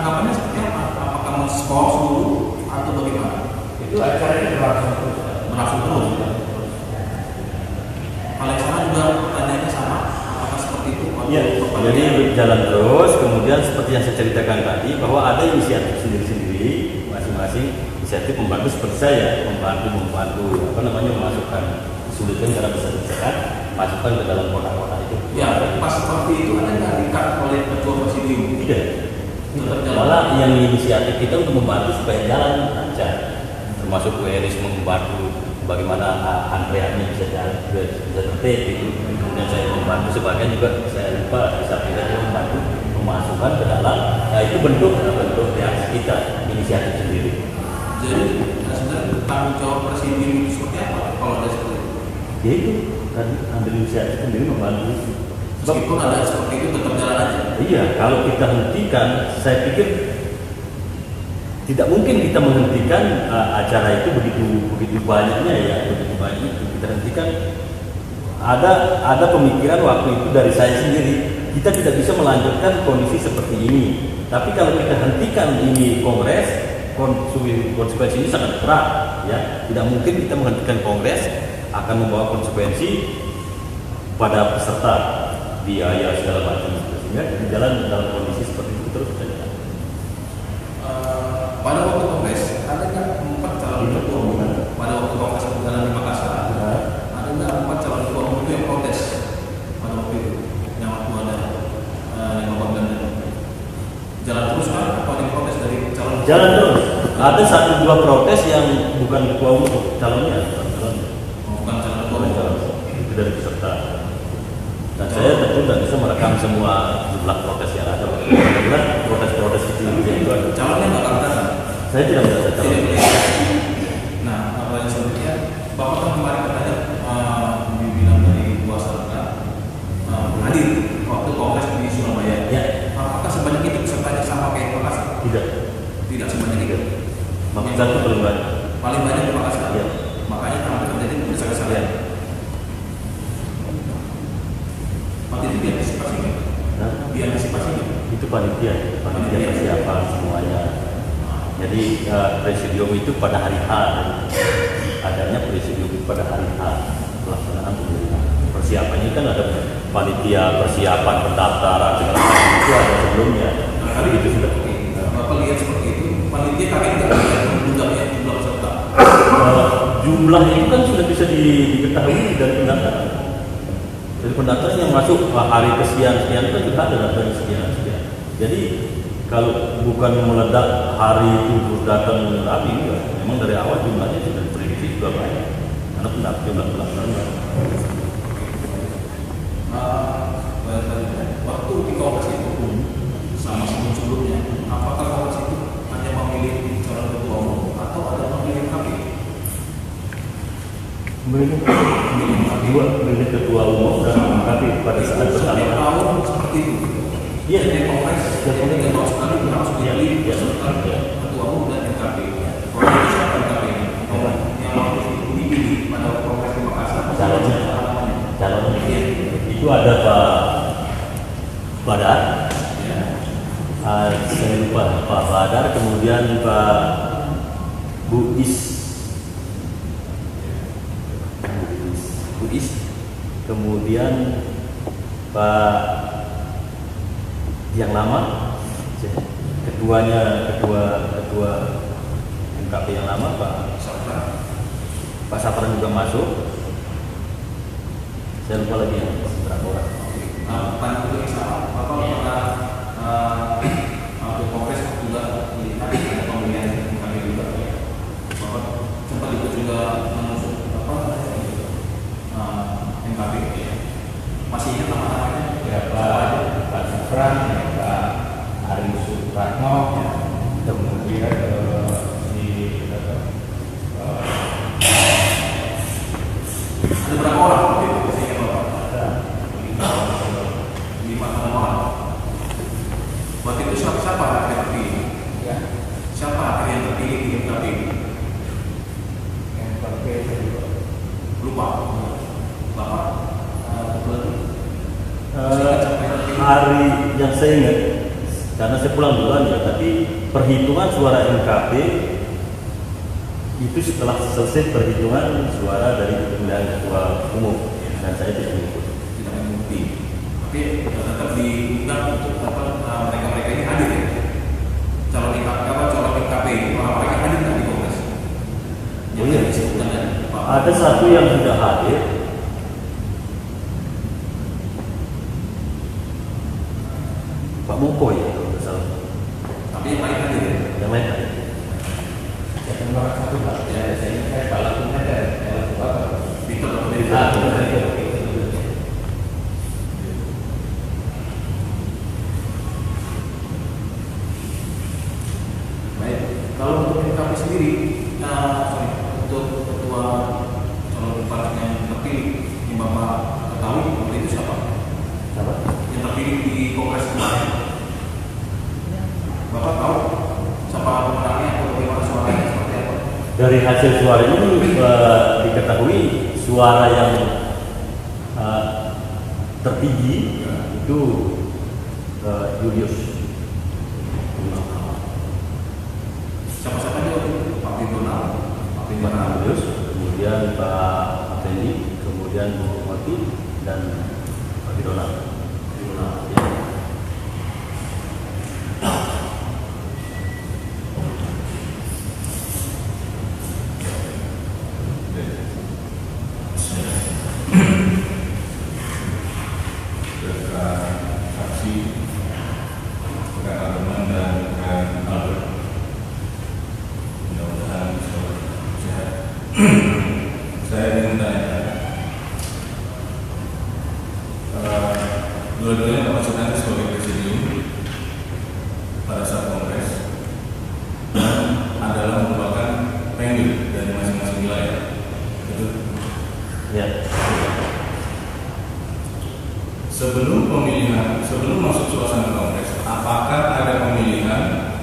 tanggapannya seperti apa? Apakah men-skor dulu atau bagaimana? Itu acaranya berlangsung terus. Berlangsung terus. Kalau sana juga pertanyaannya sama, apakah seperti itu? Ya, jadi jalan terus. Kemudian seperti yang saya ceritakan tadi, bahwa ada inisiatif sendiri-sendiri, masing-masing inisiatif membantu seperti saya, membantu memasukkan kesulitan dalam besar-besaran, masukkan ke dalam kotak-kotak itu. Ya, pas seperti itu ada nggak di-cut oleh ketua presidium? Tidak. Tetap jalan. Malah yang inisiatif kita untuk membantu supaya jalan lancar, termasuk WRS membantu bagaimana antreannya bisa jalan, bisa tertib itu. Kemudian saya membantu sebagian juga, saya lupa bisa kita membantu memasukkan ke dalam. Nah itu bentuk reaksi kita, inisiatif sendiri. Jadi sebenarnya tanggung jawab presidium itu seperti apa kalau ada seperti itu? Ya itu tadi ambil inisiatif sendiri membantu. Meskipun ada seperti itu tetap jalan aja. Iya, kalau kita hentikan, saya pikir tidak mungkin kita menghentikan acara itu begitu banyaknya ya, begitu banyak itu kita hentikan. Ada pemikiran waktu itu dari saya sendiri, kita tidak bisa melanjutkan kondisi seperti ini. Tapi kalau kita hentikan ini kongres, konsekuensi ini sangat berat, ya. Tidak mungkin kita menghentikan kongres akan membawa konsekuensi pada peserta, biaya segala macam. Sehingga jalan dalam kondisi seperti itu terus saja. Pada waktu kongres ada nggak 4 calon ketua umum? Pada waktu kongres berjalan di Makassar, ada nggak 4 calon ketua umum itu yang protes pada waktu itu? Yang waktu ada yang ngomong jalan terus kan? Atau ada yang protes dari calon? Jalan terus. Ada 1-2 protes yang bukan ketua umum, calonnya. Bukan calon ketua umum. Itu dari peserta. Dan saya tentu tidak bisa merekam semua jumlah protes yang ada. Karena protes-protes itu ada. Calonnya nggak akan datang. Saya tidak bisa calon. Nah, apa yang sebenarnya Bapak kan kemarin katanya dibilang dari kuasa hadir waktu kongres di Surabaya. Ya. Apakah sebanyak itu pesertanya sama kayak Makassar? Tidak. Tidak sebanyak itu. Makassar itu paling banyak. Paling banyak di Makassar. Ya. Makanya hampir terjadi besar-besaran. Waktu itu diantisipasi nggak? Nah, Diantisipasi nggak? itu panitia persiapan semuanya. Jadi presidium itu pada hari H, adanya presidium itu pada hari H pelaksanaan pemilihan. Persiapannya kan ada panitia persiapan pendaftaran segala macam itu ada sebelumnya. Tapi itu sudah. Bapak lihat seperti itu, panitia kaget nggak melihat membludak jumlah peserta? Jumlah itu kan sudah bisa diketahui dari pendaftaran. Dari pendaftaran yang masuk hari kesekian-sekian itu juga ada data sekian-sekian. Jadi kalau bukan meledak hari itu datang rapi, enggak. Memang dari awal jumlahnya sudah diprediksi juga banyak. Karena jumlah pendaftaran. Waktu di kongres itu sama sebelumnya, apakah kongres itu hanya memilih calon ketua umum atau ada pemilihan KPI? Memilih ketua umum dan tapi pada saat setiap pertama tahun seperti itu. Iya, Jadi kongres jadi 3 tahun sekali harus dipilih Iya. ketua umum dan KPI. Kalau itu siapa KPI? Yang waktu itu dipilih pada kongres di Makassar. calonnya itu ada Pak Badar, saya lupa Pak Badar, kemudian Pak Buis, kemudian Pak yang lama, ketua MKP yang lama Pak Sapran juga masuk. Saya lupa lagi yang berapa orang. Tanya itu yang sama, Bapak pernah waktu kongres juga melihat ada pemilihan MKP juga. Bapak sempat ikut juga mengusung MKP. Masih ingat nama-namanya? Ya Pak Sapran, Pak Ari Supratno, kemudian ada berapa orang waktu itu? Saya ingat Bapak. Ada 5 orang. Waktu itu siapa yang terpilih? ya, Siapa akhirnya yang terpilih di MKP? MKP Lupa. Bapak Hari yang saya ingat karena saya pulang duluan ya, tapi perhitungan suara MKP itu setelah selesai perhitungan suara dari pemilihan ketua umum dan saya tidak mengikuti. Tidak mengikuti. Tapi tetap diundang untuk mereka-mereka ini hadir ya. Calon IKP orang-orang yang hadir di kongres. Oh iya, disebutkan ya. Ada satu yang sudah hadir. Pak Moko ya kalau tidak salah. Tapi yang lain hadir ya. Yang lain hadir. Yang nomor satu Pak, saya Pak Lakunya ada Bapak. Victor atau dari baik. Kalau untuk MKP sendiri, untuk ketua calon bupati yang terpilih yang Bapak ketahui waktu itu siapa? Apa? Yang terpilih di kongres kemarin. Bapak tahu siapa pemenangnya atau bagaimana suaranya seperti apa? Dari hasil suara ini diketahui suara yang tertinggi itu Julius. Siapa-siapa aja waktu itu? Pak Donald, Pak Julius, kemudian Pak Fendi, kemudian Bu Mati dan Pak Donald. Ya. Saya ingin menanyakan, dua-duanya Pak Sunan sebagai presidium pada saat kongres adalah merupakan penggil dari masing-masing wilayah. Betul? Ya. Sebelum pemilihan, sebelum masuk suasana kongres, apakah ada pemilihan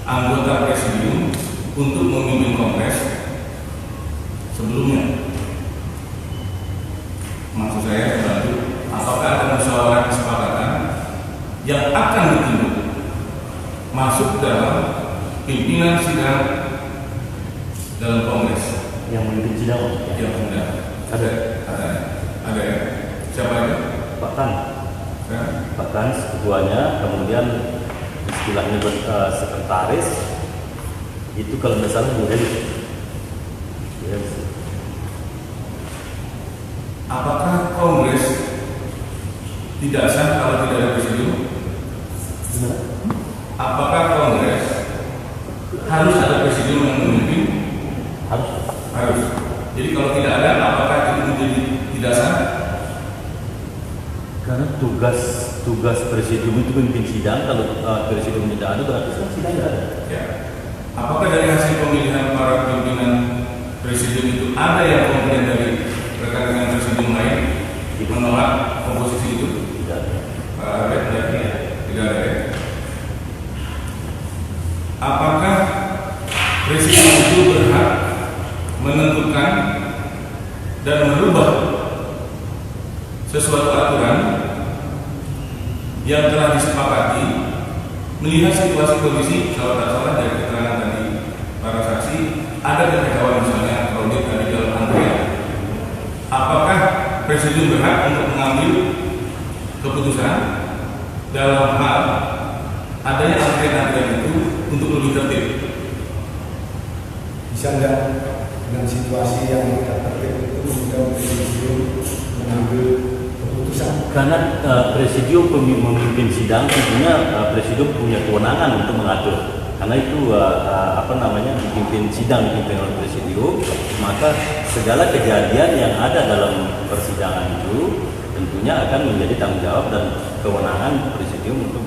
anggota presidium untuk memimpin kongres sebelumnya? Maksud saya membantu, apakah ada musyawarah kesepakatan yang akan ditunjuk masuk dalam pimpinan sidang dalam kongres Yang memimpin sidang yang sudah ada ya? Siapa itu? Pak Tan. Ya? Pak Tan ketuanya, kemudian istilahnya sekretaris itu kalau tidak salah Bu Heli. Apakah kongres tidak sah kalau tidak ada presidium? Apakah kongres harus ada presidium yang memimpin? Harus. Jadi kalau tidak ada, apakah itu menjadi tidak sah? Karena tugas presidium itu memimpin sidang. Kalau presidium tidak ada berarti sidang tidak ada. Ya. Apakah dari hasil pemilihan para pimpinan presidium itu ada yang kemudian dari rekan-rekan presidium lain menolak komposisi itu? Tidak ada. Tidak ada ya. Apakah presidium itu berhak menentukan dan merubah sesuatu aturan yang telah disepakati melihat situasi kondisi? Kalau tak salah dari keterangan tadi para saksi ada kekecewaan misalnya proyek dari dalam antrean. Apakah presidium berhak untuk mengambil keputusan dalam hal adanya antrean-antrean itu untuk lebih tertib? Bisa nggak dengan situasi yang tidak tertib itu sudah presidium mengambil keputusan? Karena presidium memimpin sidang, tentunya presidium punya kewenangan untuk mengatur. Karena itu dipimpin sidang dipimpin oleh presidium, maka segala kejadian yang ada dalam persidangan itu tentunya akan menjadi tanggung jawab dan kewenangan presidium untuk